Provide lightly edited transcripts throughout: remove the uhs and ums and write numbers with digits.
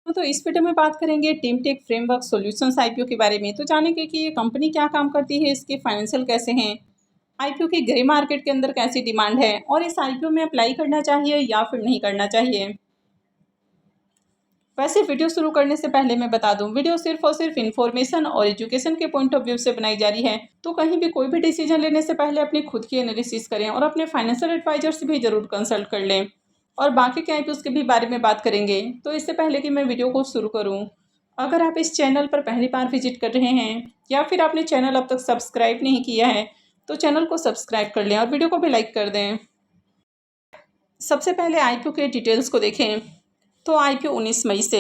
तो इस वीडियो में बात करेंगे टीमटेक फ्रेमवर्क सॉल्यूशंस आईपीओ के बारे में। तो जानेंगे कि ये कंपनी क्या काम करती है, इसके फाइनेंशियल कैसे हैं, आईपीओ की ग्रे मार्केट के अंदर कैसी डिमांड है और इस आईपीओ में अप्लाई करना चाहिए या फिर नहीं करना चाहिए। वैसे वीडियो शुरू करने से पहले मैं बता दूं, वीडियो सिर्फ और सिर्फ इन्फॉर्मेशन और एजुकेशन के पॉइंट ऑफ व्यू से बनाई जा रही है। तो कहीं भी कोई भी डिसीजन लेने से पहले अपनी खुद की एनालिसिस करें और अपने फाइनेंशियल एडवाइजर से भी जरूर कंसल्ट कर लें। और बाकी के आईपीओ के भी बारे में बात करेंगे। तो इससे पहले कि मैं वीडियो को शुरू करूँ, अगर आप इस चैनल पर पहली बार विजिट कर रहे हैं या फिर आपने चैनल अब तक सब्सक्राइब नहीं किया है तो चैनल को सब्सक्राइब कर लें और वीडियो को भी लाइक कर दें। सबसे पहले आईपीओ के डिटेल्स को देखें तो आईपीओ 19 मई से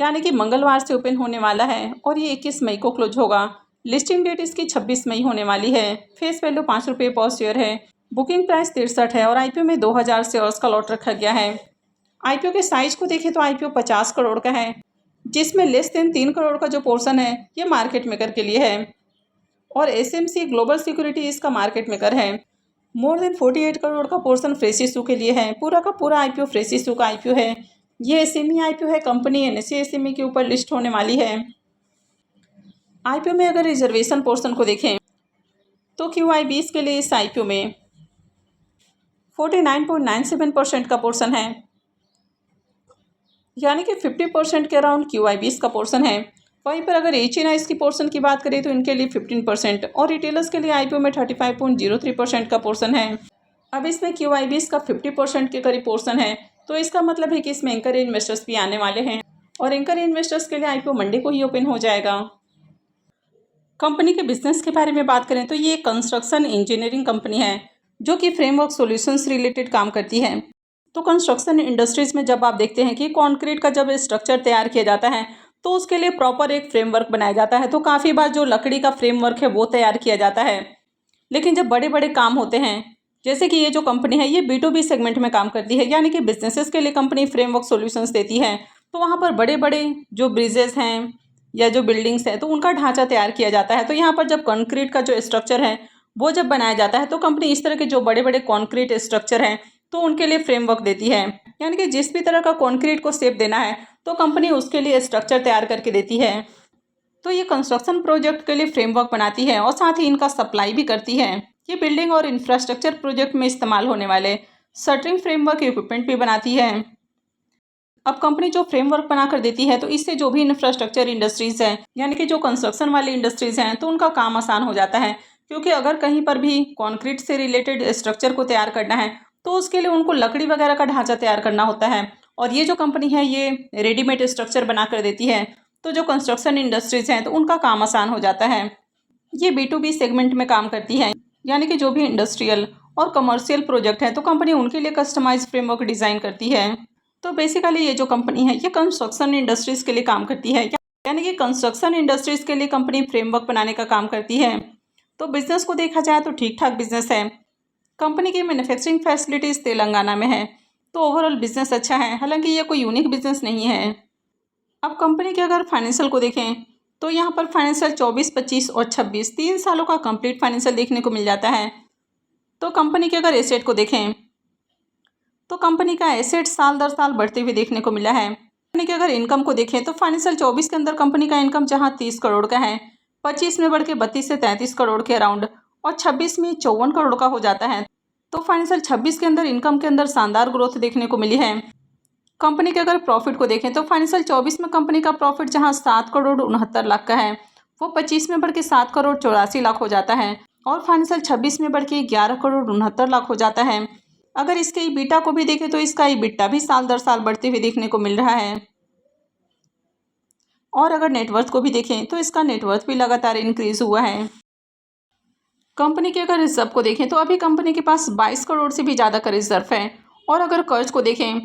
यानी कि मंगलवार से ओपन होने वाला है और ये 21 मई को क्लोज होगा। लिस्टिंग डेट इसकी 26 मई होने वाली है। फेस वैल्यू ₹5 पर शेयर है। बुकिंग प्राइस 63 है और आईपीओ में 2000 शेयर्स का लॉट रखा गया है। आईपीओ के साइज को देखें तो आईपीओ 50 करोड़ का है, जिसमें लेस देन 3 करोड़ का जो पोर्शन है ये मार्केट मेकर के लिए है और एसएमसी ग्लोबल सिक्योरिटी इसका मार्केट मेकर है। मोर देन 48 करोड़ का पोर्शन फ्रेश इशू के लिए है। पूरा का पूरा आईपीओ फ्रेश इशू का आईपीओ है। ये एसएमई आईपीओ है। कंपनी एनएसई एसएमई के ऊपर लिस्ट होने वाली है। आईपीओ में अगर रिजर्वेशन पोर्शन को देखें तो QI20 के लिए इस आईपीओ में 49.97% का पोर्शन है, यानी कि 50% के अराउंड QI20 का पोर्शन है। वहीं पर अगर HNIs की पोर्शन की बात करें तो इनके लिए 15% और रिटेलर्स के लिए आईपीओ में 35.03% का पोर्शन है। अब इसमें QI20 का 50% के करीब पोर्शन है, तो इसका मतलब है कि इसमें एंकर इन्वेस्टर्स भी आने वाले हैं और एंकर इन्वेस्टर्स के लिए आईपीओ मंडे को ही ओपन हो जाएगा। कंपनी के बिजनेस के बारे में बात करें तो ये कंस्ट्रक्शन इंजीनियरिंग कंपनी है जो कि फ्रेमवर्क सॉल्यूशंस रिलेटेड काम करती है। तो कंस्ट्रक्शन इंडस्ट्रीज में जब आप देखते हैं कि कंक्रीट का जब स्ट्रक्चर तैयार किया जाता है तो उसके लिए प्रॉपर एक फ्रेमवर्क बनाया जाता है। तो काफ़ी बार जो लकड़ी का फ्रेमवर्क है वो तैयार किया जाता है, लेकिन जब बड़े बड़े काम होते हैं, जैसे कि ये जो कंपनी है ये B2B सेगमेंट में काम करती है, यानी कि बिजनेसेस के लिए कंपनी फ्रेमवर्क सॉल्यूशंस देती है। तो वहाँ पर बड़े बड़े जो ब्रिजेस हैं या जो बिल्डिंग्स हैं तो उनका ढांचा तैयार किया जाता है। तो यहाँ पर जब कंक्रीट का जो स्ट्रक्चर है वो जब बनाया जाता है तो कंपनी इस तरह के जो बड़े बड़े कंक्रीट स्ट्रक्चर हैं तो उनके लिए फ्रेमवर्क देती है, यानी कि जिस भी तरह का कंक्रीट को शेप देना है तो कंपनी उसके लिए स्ट्रक्चर तैयार करके देती है। तो ये कंस्ट्रक्शन प्रोजेक्ट के लिए फ्रेमवर्क बनाती है और साथ ही इनका सप्लाई भी करती है। ये बिल्डिंग और इंफ्रास्ट्रक्चर प्रोजेक्ट में इस्तेमाल होने वाले शटरिंग फ्रेमवर्क इक्विपमेंट भी बनाती है। अब कंपनी जो फ्रेमवर्क बना कर देती है तो इससे जो भी इंफ्रास्ट्रक्चर इंडस्ट्रीज हैं, यानी कि जो कंस्ट्रक्शन वाली इंडस्ट्रीज हैं, तो उनका काम आसान हो जाता है, क्योंकि अगर कहीं पर भी कंक्रीट से रिलेटेड स्ट्रक्चर को तैयार करना है तो उसके लिए उनको लकड़ी वगैरह का ढांचा तैयार करना होता है और ये जो कंपनी है ये रेडीमेड स्ट्रक्चर बना कर देती है। तो जो कंस्ट्रक्शन इंडस्ट्रीज हैं तो उनका काम आसान हो जाता है। ये B2B सेगमेंट में काम करती है, यानी कि जो भी इंडस्ट्रियल और कमर्शियल प्रोजेक्ट है तो कंपनी उनके लिए कस्टमाइज फ्रेमवर्क डिज़ाइन करती है। तो बेसिकली ये जो कंपनी है ये कंस्ट्रक्शन इंडस्ट्रीज़ के लिए काम करती है, यानी कि कंस्ट्रक्शन इंडस्ट्रीज़ के लिए कंपनी फ्रेमवर्क बनाने का काम करती है। तो बिज़नेस को देखा जाए तो ठीक ठाक बिजनेस है। कंपनी की मैन्युफैक्चरिंग फैसिलिटीज़ तेलंगाना में है, तो ओवरऑल बिजनेस अच्छा है। हालांकि ये कोई यूनिक बिजनेस नहीं है। अब कंपनी के अगर फाइनेंशियल को देखें तो यहाँ पर फाइनेंशियल 24, 25 और 26 3 सालों का कंप्लीट फाइनेंशियल देखने को मिल जाता है। तो कंपनी के अगर एसेट को देखें तो कंपनी का एसेट साल दर साल बढ़ते हुए देखने को मिला है। कंपनी के अगर इनकम को देखें तो फाइनेंशियल 24 के अंदर कंपनी का इनकम जहाँ 30 करोड़ का है, 25 में बढ़ के 32 से 33 करोड़ के अराउंड और 26 में 54 करोड़ का हो जाता है। तो फाइनेंशियल 26 के अंदर इनकम के अंदर शानदार ग्रोथ देखने को मिली है। कंपनी के अगर प्रॉफिट को देखें तो फाइनेंशियल 24 में कंपनी का प्रॉफिट जहां 7 करोड़ 69 लाख का है वो 25 में बढ़ के 7 करोड़ 84 लाख हो जाता है और फाइनेंशियल 26 में बढ़ के 11 करोड़ 69 लाख हो जाता है। अगर इसके ईबिटा को भी देखें तो इसका ईबिटा भी साल दर साल बढ़ते हुए देखने को मिल रहा है। और अगर नेटवर्थ को भी देखें तो इसका नेटवर्थ भी लगातार इंक्रीज हुआ है। कंपनी के अगर रिजर्व को देखें तो अभी कंपनी के पास 22 करोड़ से भी ज़्यादा का रिजर्व है। और अगर कर्ज को देखें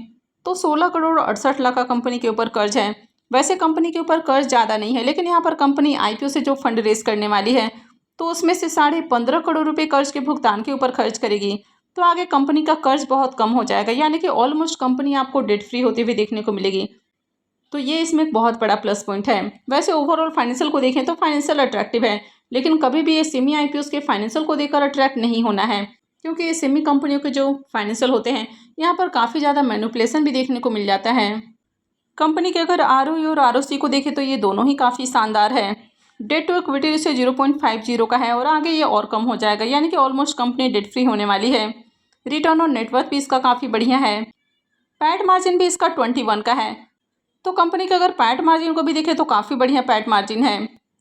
तो 16 करोड़ 68 लाख का कंपनी के ऊपर कर्ज है। वैसे कंपनी के ऊपर कर्ज ज़्यादा नहीं है, लेकिन यहाँ पर कंपनी आईपीओ से जो फंड रेज करने वाली है तो उसमें से 15.5 करोड़ रुपए कर्ज के भुगतान के ऊपर खर्च करेगी। तो आगे कंपनी का कर्ज बहुत कम हो जाएगा, यानी कि ऑलमोस्ट कंपनी आपको डेट फ्री होती हुई देखने को मिलेगी। तो ये इसमें एक बहुत बड़ा प्लस पॉइंट है। वैसे ओवरऑल फाइनेंशियल को देखें तो फाइनेंशियल अट्रैक्टिव है, लेकिन कभी भी ये सेमी आईपीओस के फाइनेंशियल को देखकर अट्रैक्ट नहीं होना है, क्योंकि ये सेमी कंपनियों के जो फाइनेंशियल होते हैं यहाँ पर काफ़ी ज़्यादा मैनिपुलेशन भी देखने को मिल जाता है। कंपनी के अगर ROE और ROC को देखें तो ये दोनों ही काफ़ी शानदार है। डेट टू इक्विटी रेशियो 0.50 का है और आगे ये और कम हो जाएगा, यानी कि ऑलमोस्ट कंपनी डेट फ्री होने वाली है। रिटर्न ऑन नेटवर्थ भी इसका काफ़ी बढ़िया है। पैट मार्जिन भी इसका 21 का है। तो कंपनी के अगर पैट मार्जिन को भी देखें तो काफ़ी बढ़िया पैट मार्जिन है।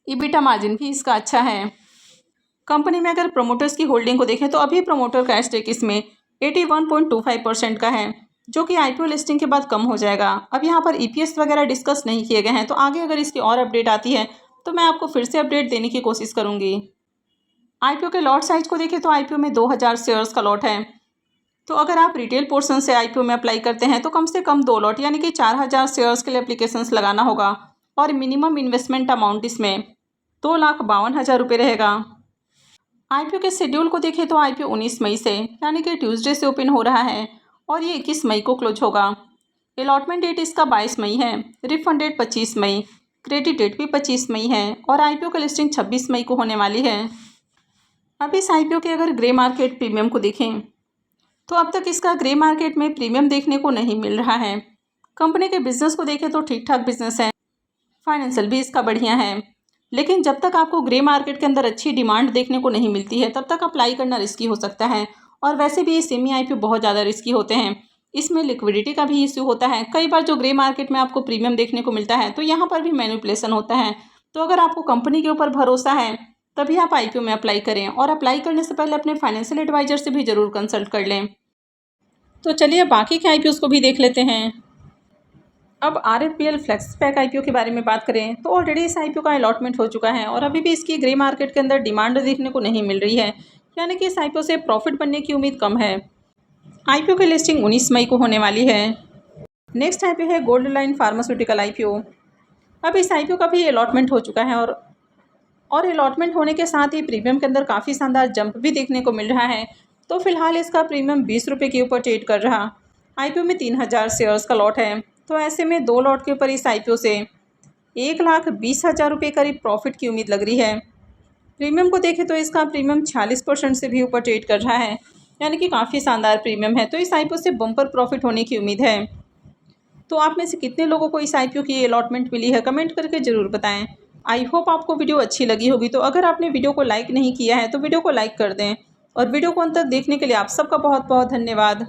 EBITDA मार्जिन भी इसका अच्छा है। कंपनी में अगर प्रमोटर्स की होल्डिंग को देखें तो अभी प्रमोटर का स्टेक इसमें 81.25% का है, जो कि IPO लिस्टिंग के बाद कम हो जाएगा। अब यहाँ पर EPS वगैरह डिस्कस नहीं किए गए हैं, तो आगे अगर इसकी और अपडेट आती है तो मैं आपको फिर से अपडेट देने की कोशिश करूँगी। IPO के लॉट साइज को देखें तो IPO में 2000 शेयर्स का लॉट है। तो अगर आप रिटेल पोर्शन से IPO में अप्लाई करते हैं तो कम से कम 2 लॉट यानी कि 4000 शेयर्स के लिए एप्लीकेशंस लगाना होगा और मिनिमम इन्वेस्टमेंट अमाउंट इसमें 2,52,000 रुपये रहेगा। IPO के शेड्यूल को देखें तो IPO 19 मई से यानी कि ट्यूसडे से ओपन हो रहा है और ये 21 मई को क्लोज होगा। अलॉटमेंट डेट इसका 22 मई है, रिफंड डेट 25 मई, क्रेडिट डेट भी 25 मई है और IPO की लिस्टिंग 26 मई को होने वाली है। अब इस IPO के अगर ग्रे मार्केट प्रीमियम को देखें तो अब तक इसका ग्रे मार्केट में प्रीमियम देखने को नहीं मिल रहा है। कंपनी के बिजनेस को देखें तो ठीक ठाक बिजनेस है, फाइनेंशियल भी इसका बढ़िया है, लेकिन जब तक आपको ग्रे मार्केट के अंदर अच्छी डिमांड देखने को नहीं मिलती है तब तक अप्लाई करना रिस्की हो सकता है। और वैसे भी ये सेमी IPO बहुत ज़्यादा रिस्की होते हैं, इसमें लिक्विडिटी का भी इश्यू होता है। कई बार जो ग्रे मार्केट में आपको प्रीमियम देखने को मिलता है तो यहाँ पर भी मैनिपुलेशन होता है। तो अगर आपको कंपनी के ऊपर भरोसा है तभी आप IPO में अप्लाई करें और अप्लाई करने से पहले अपने फाइनेंशियल एडवाइजर से भी ज़रूर कंसल्ट कर लें। तो चलिए बाकी के IPOs को भी देख लेते हैं। अब RFPL फ्लेक्सपैक IPO के बारे में बात करें तो ऑलरेडी इस IPO का अलॉटमेंट हो चुका है और अभी भी इसकी ग्रे मार्केट के अंदर डिमांड देखने को नहीं मिल रही है, यानी कि इस IPO से प्रॉफिट बनने की उम्मीद कम है। IPO की लिस्टिंग 19 मई को होने वाली है। नेक्स्ट IPO है गोल्ड लाइन फार्मास्यूटिकल IPO। अब इस IPO का भी अलॉटमेंट हो चुका है और अलॉटमेंट होने के साथ ही प्रीमियम के अंदर काफ़ी शानदार जंप भी देखने को मिल रहा है। तो फिलहाल इसका प्रीमियम 20 रुपये के ऊपर ट्रेड कर रहा। IPO में 3000 शेयर्स का लॉट है, तो ऐसे में 2 लॉट के ऊपर इस IPO से 1,20,000 रुपये करीब प्रॉफिट की उम्मीद लग रही है। प्रीमियम को देखें तो इसका प्रीमियम 46% से भी ऊपर ट्रेड कर रहा है, यानी कि काफ़ी शानदार प्रीमियम है। तो इस IPO से बम्पर प्रॉफिट होने की उम्मीद है। तो आप में से कितने लोगों को इस IPO की अलॉटमेंट मिली है, कमेंट करके ज़रूर बताएं। आई होप आपको वीडियो अच्छी लगी होगी। तो अगर आपने वीडियो को लाइक नहीं किया है तो वीडियो को लाइक कर दें और वीडियो को अंत तक देखने के लिए आप सबका बहुत बहुत धन्यवाद।